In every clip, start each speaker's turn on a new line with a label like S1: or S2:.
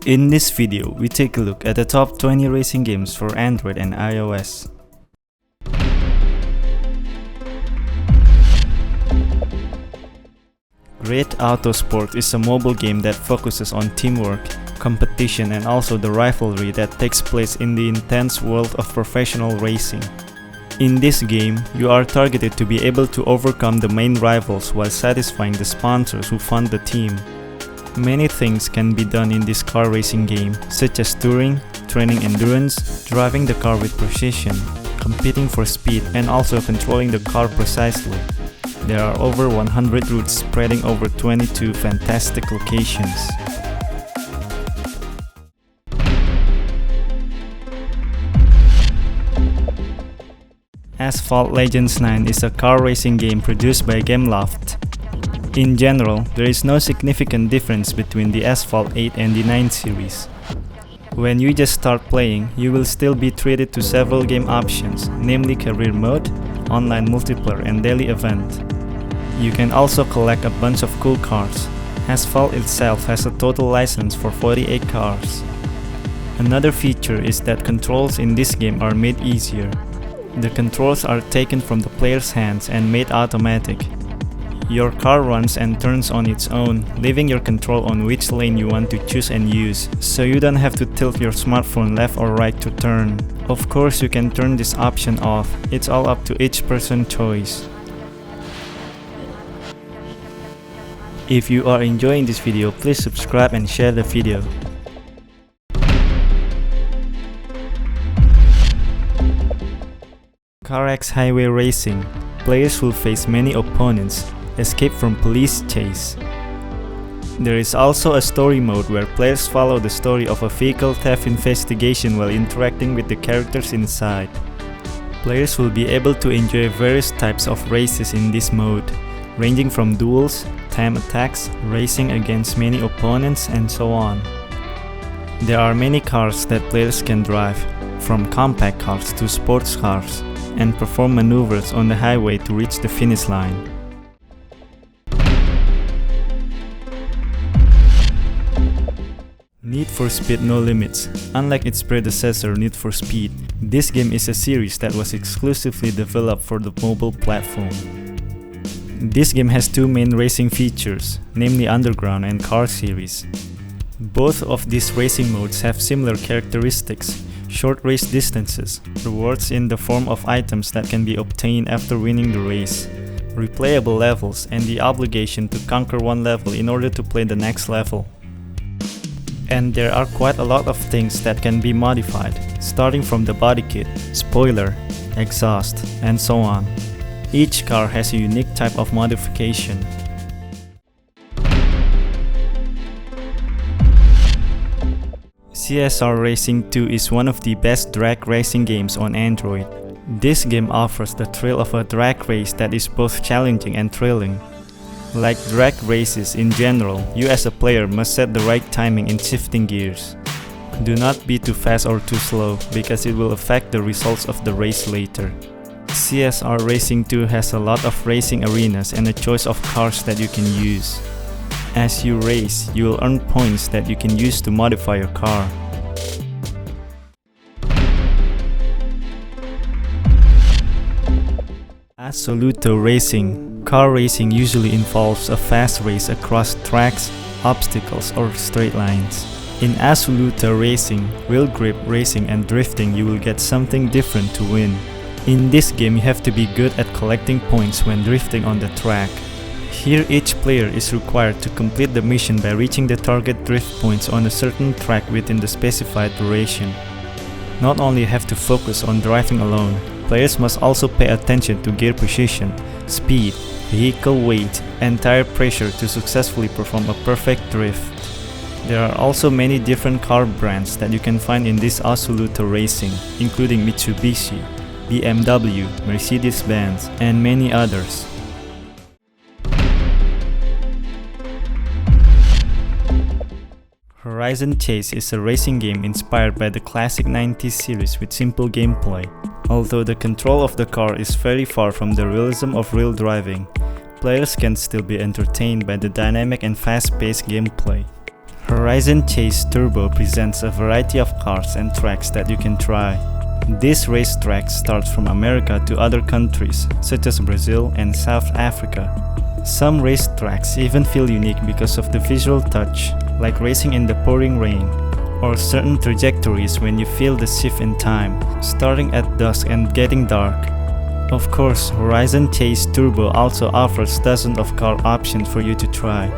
S1: In this video, we take a look at the top 20 racing games for Android and iOS. Great Autosport is a mobile game that focuses on teamwork, competition, and also the rivalry that takes place in the intense world of professional racing. In this game, you are targeted to be able to overcome the main rivals while satisfying the sponsors who fund the team. Many things can be done in this car racing game, such as touring, training endurance, driving the car with precision, competing for speed, and also controlling the car precisely. There are over 100 routes spreading over 22 fantastic locations. Asphalt Legends 9 is a car racing game produced by Gameloft. In general, there is no significant difference between the Asphalt 8 and the 9 series. When you just start playing, you will still be treated to several game options, namely career mode, online multiplayer, and daily event. You can also collect a bunch of cool cars. Asphalt itself has a total license for 48 cars. Another feature is that controls in this game are made easier. The controls are taken from the player's hands and made automatic. Your car runs and turns on its own, leaving your control on which lane you want to choose and use, so you don't have to tilt your smartphone left or right to turn. Of course, you can turn this option off. It's all up to each person's choice. If you are enjoying this video, please subscribe and share the video. CarX Highway Racing. Players will face many opponents, escape from police chase. There is also a story mode where players follow the story of a vehicle theft investigation while interacting with the characters inside. Players will be able to enjoy various types of races in this mode, ranging from duels, time attacks, racing against many opponents, and so on. There are many cars that players can drive, from compact cars to sports cars, and perform maneuvers on the highway to reach the finish line. Need for Speed No Limits. Unlike its predecessor Need for Speed, this game is a series that was exclusively developed for the mobile platform. This game has two main racing features, namely Underground and Car Series. Both of these racing modes have similar characteristics: short race distances, rewards in the form of items that can be obtained after winning the race, replayable levels, and the obligation to conquer one level in order to play the next level. And there are quite a lot of things that can be modified, starting from the body kit, spoiler, exhaust, and so on. Each car has a unique type of modification. CSR Racing 2 is one of the best drag racing games on Android. This game offers the thrill of a drag race that is both challenging and thrilling. Like drag races in general, you as a player must set the right timing in shifting gears. Do not be too fast or too slow, because it will affect the results of the race later. CSR Racing 2 has a lot of racing arenas and a choice of cars that you can use. As you race, you will earn points that you can use to modify your car. Assoluto Racing. Car racing usually involves a fast race across tracks, obstacles, or straight lines. In Assoluto Racing, wheel grip racing and drifting, you will get something different to win. In this game, you have to be good at collecting points when drifting on the track. Here, each player is required to complete the mission by reaching the target drift points on a certain track within the specified duration. Not only have to focus on driving alone, players must also pay attention to gear position, speed, vehicle weight, and tire pressure to successfully perform a perfect drift. There are also many different car brands that you can find in this Assoluto Racing, including Mitsubishi, BMW, Mercedes-Benz, and many others. Horizon Chase is a racing game inspired by the classic 90s series with simple gameplay. Although the control of the car is very far from the realism of real driving, players can still be entertained by the dynamic and fast-paced gameplay. Horizon Chase Turbo presents a variety of cars and tracks that you can try. These racetracks start from America to other countries, such as Brazil and South Africa. Some racetracks even feel unique because of the visual touch, like racing in the pouring rain, or certain trajectories when you feel the shift in time, starting at dusk and getting dark. Of course, Horizon Chase Turbo also offers dozens of car options for you to try.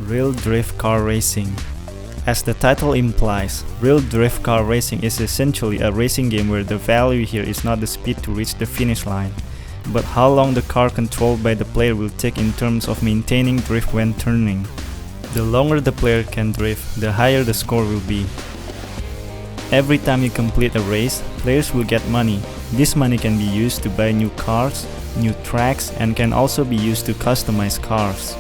S1: Real Drift Car Racing. As the title implies, Real Drift Car Racing is essentially a racing game where the value here is not the speed to reach the finish line, but how long the car controlled by the player will take in terms of maintaining drift when turning. The longer the player can drift, the higher the score will be. Every time you complete a race, players will get money. This money can be used to buy new cars, new tracks, and can also be used to customize cars.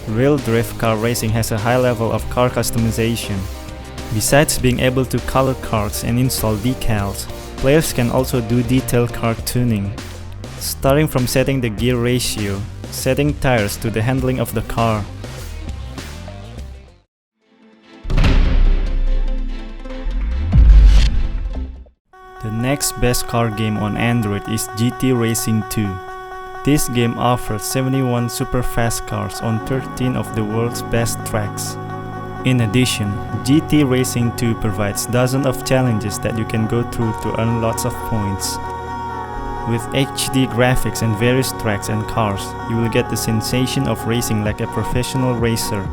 S1: Real Drift Car Racing has a high level of car customization. Besides being able to color cars and install decals, players can also do detailed car tuning, starting from setting the gear ratio, setting tires to the handling of the car. The next best car game on Android is GT Racing 2. This game offers 71 super fast cars on 13 of the world's best tracks. In addition, GT Racing 2 provides dozens of challenges that you can go through to earn lots of points. With HD graphics and various tracks and cars, you will get the sensation of racing like a professional racer.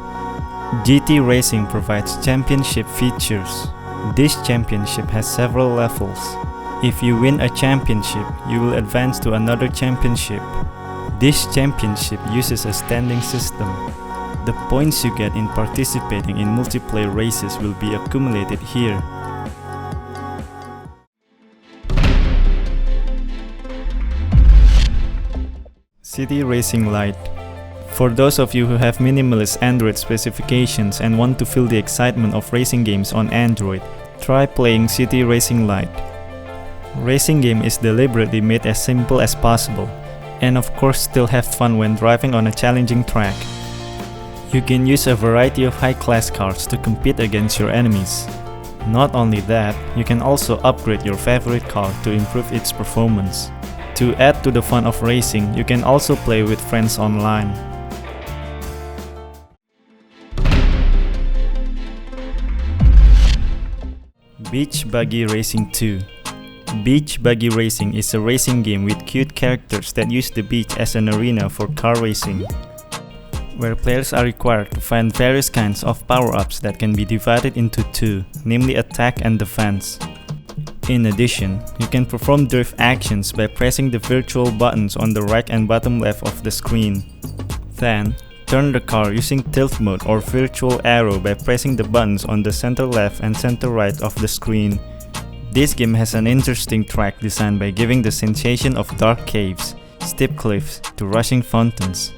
S1: GT Racing provides championship features. This championship has several levels. If you win a championship, you will advance to another championship. This championship uses a standing system. The points you get in participating in multiplayer races will be accumulated here. City Racing Lite. For those of you who have minimalist Android specifications and want to feel the excitement of racing games on Android, try playing City Racing Lite. Racing game is deliberately made as simple as possible, and of course still have fun when driving on a challenging track. You can use a variety of high-class cars to compete against your enemies. Not only that, you can also upgrade your favorite car to improve its performance. To add to the fun of racing, you can also play with friends online. Beach Buggy Racing 2. Beach Buggy Racing is a racing game with cute characters that use the beach as an arena for car racing, where players are required to find various kinds of power-ups that can be divided into two, namely attack and defense. In addition, you can perform drift actions by pressing the virtual buttons on the right and bottom left of the screen. Then, turn the car using tilt mode or virtual arrow by pressing the buttons on the center left and center right of the screen. This game has an interesting track design by giving the sensation of dark caves, steep cliffs, to rushing fountains.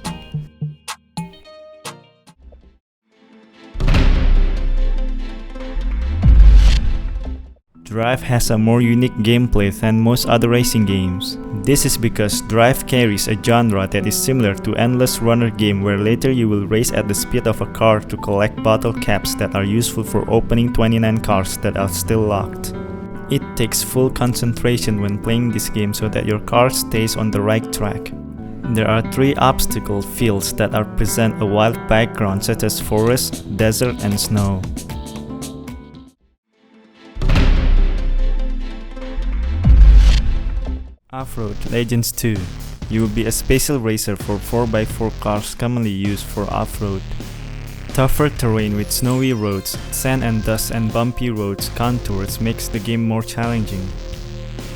S1: Drive has a more unique gameplay than most other racing games. This is because Drive carries a genre that is similar to Endless Runner game, where later you will race at the speed of a car to collect bottle caps that are useful for opening 29 cars that are still locked. It takes full concentration when playing this game so that your car stays on the right track. There are 3 obstacle fields that present a wild background such as forest, desert, and snow. Off-Road Legends 2. You will be a special racer for 4x4 cars commonly used for off-road. Tougher terrain with snowy roads, sand and dust and bumpy roads contours makes the game more challenging.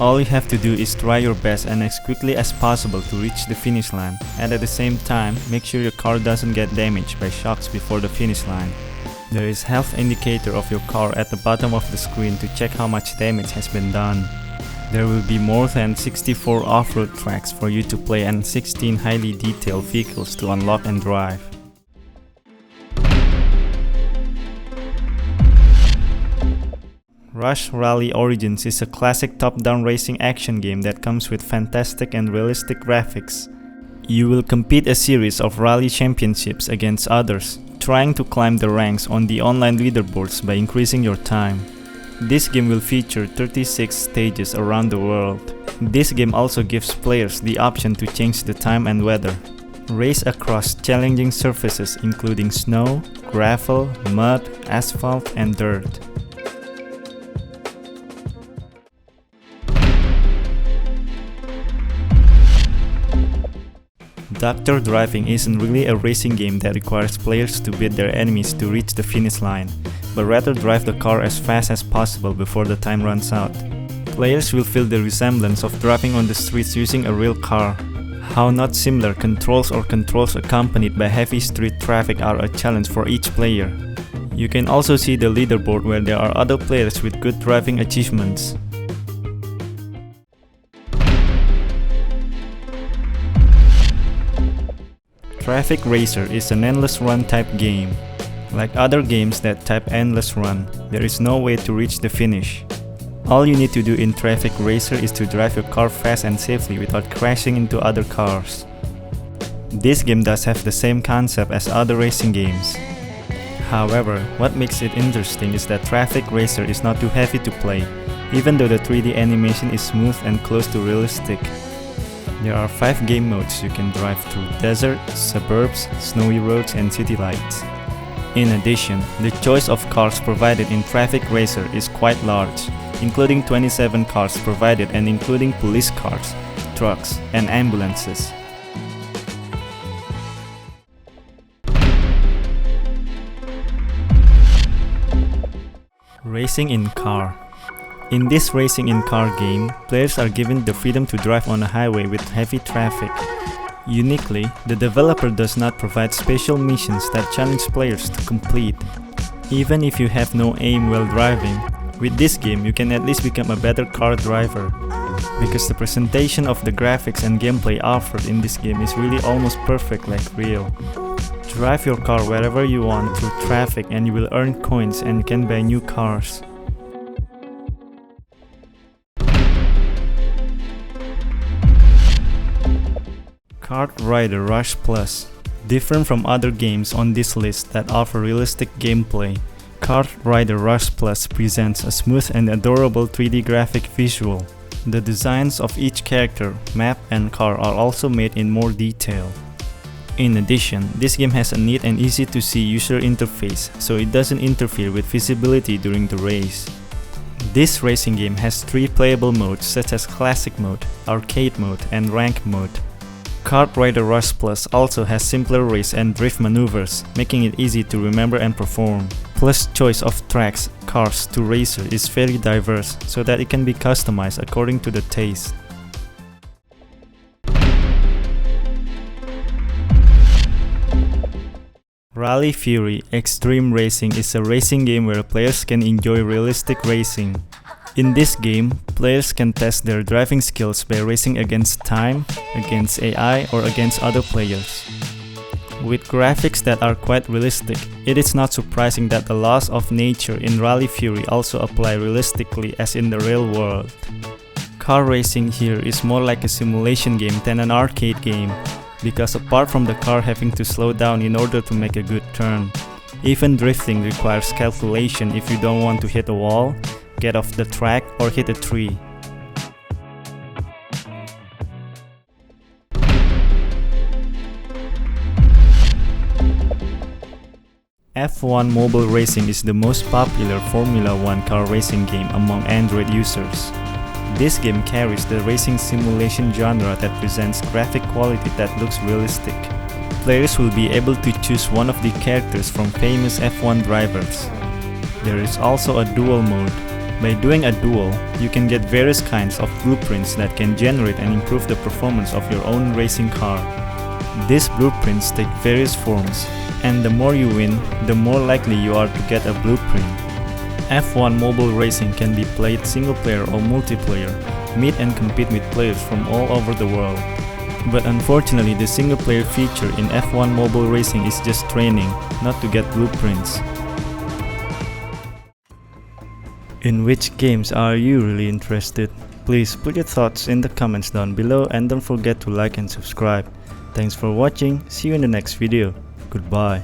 S1: All you have to do is try your best and as quickly as possible to reach the finish line, and at the same time, make sure your car doesn't get damaged by shocks before the finish line. There is health indicator of your car at the bottom of the screen to check how much damage has been done. There will be more than 64 off-road tracks for you to play and 16 highly detailed vehicles to unlock and drive. Rush Rally Origins is a classic top-down racing action game that comes with fantastic and realistic graphics. You will compete a series of rally championships against others, trying to climb the ranks on the online leaderboards by increasing your time. This game will feature 36 stages around the world. This game also gives players the option to change the time and weather. Race across challenging surfaces including snow, gravel, mud, asphalt, and dirt. Doctor Driving isn't really a racing game that requires players to beat their enemies to reach the finish line, but rather drive the car as fast as possible before the time runs out. Players will feel the resemblance of driving on the streets using a real car. How not similar controls or controls accompanied by heavy street traffic are a challenge for each player. You can also see the leaderboard where there are other players with good driving achievements. Traffic Racer is an endless run type game. Like other games that type endless run, there is no way to reach the finish. All you need to do in Traffic Racer is to drive your car fast and safely without crashing into other cars. This game does have the same concept as other racing games. However, what makes it interesting is that Traffic Racer is not too heavy to play, even though the 3D animation is smooth and close to realistic. There are 5 game modes you can drive through: desert, suburbs, snowy roads, and city lights. In addition, the choice of cars provided in Traffic Racer is quite large, including 27 cars provided and including police cars, trucks, and ambulances. Racing in Car. In this Racing in Car game, players are given the freedom to drive on a highway with heavy traffic. Uniquely, the developer does not provide special missions that challenge players to complete. Even if you have no aim while driving, with this game you can at least become a better car driver, because the presentation of the graphics and gameplay offered in this game is really almost perfect like real. Drive your car wherever you want through traffic and you will earn coins and can buy new cars. Kart Rider Rush Plus. Different from other games on this list that offer realistic gameplay, Kart Rider Rush Plus presents a smooth and adorable 3D graphic visual. The designs of each character, map, and car are also made in more detail. In addition, this game has a neat and easy to see user interface, so it doesn't interfere with visibility during the race. This racing game has 3 playable modes such as Classic Mode, Arcade Mode, and Rank Mode. Kart Rider Rush Plus also has simpler race and drift maneuvers, making it easy to remember and perform. Plus, choice of tracks, cars to racer is very diverse, so that it can be customized according to the taste. Rally Fury Extreme Racing is a racing game where players can enjoy realistic racing. In this game, players can test their driving skills by racing against time, against AI, or against other players. With graphics that are quite realistic, it is not surprising that the laws of nature in Rally Fury also apply realistically as in the real world. Car racing here is more like a simulation game than an arcade game, because apart from the car having to slow down in order to make a good turn, even drifting requires calculation if you don't want to hit a wall, get off the track, or hit a tree. F1 Mobile Racing is the most popular Formula 1 car racing game among Android users. This game carries the racing simulation genre that presents graphic quality that looks realistic. Players will be able to choose one of the characters from famous F1 drivers. There is also a duel mode. By doing a duel, you can get various kinds of blueprints that can generate and improve the performance of your own racing car. These blueprints take various forms, and the more you win, the more likely you are to get a blueprint. F1 Mobile Racing can be played single-player or multiplayer, meet and compete with players from all over the world. But unfortunately, the single-player feature in F1 Mobile Racing is just training, not to get blueprints. In which games are you really interested? Please put your thoughts in the comments down below and don't forget to like and subscribe. Thanks for watching, see you in the next video. Goodbye.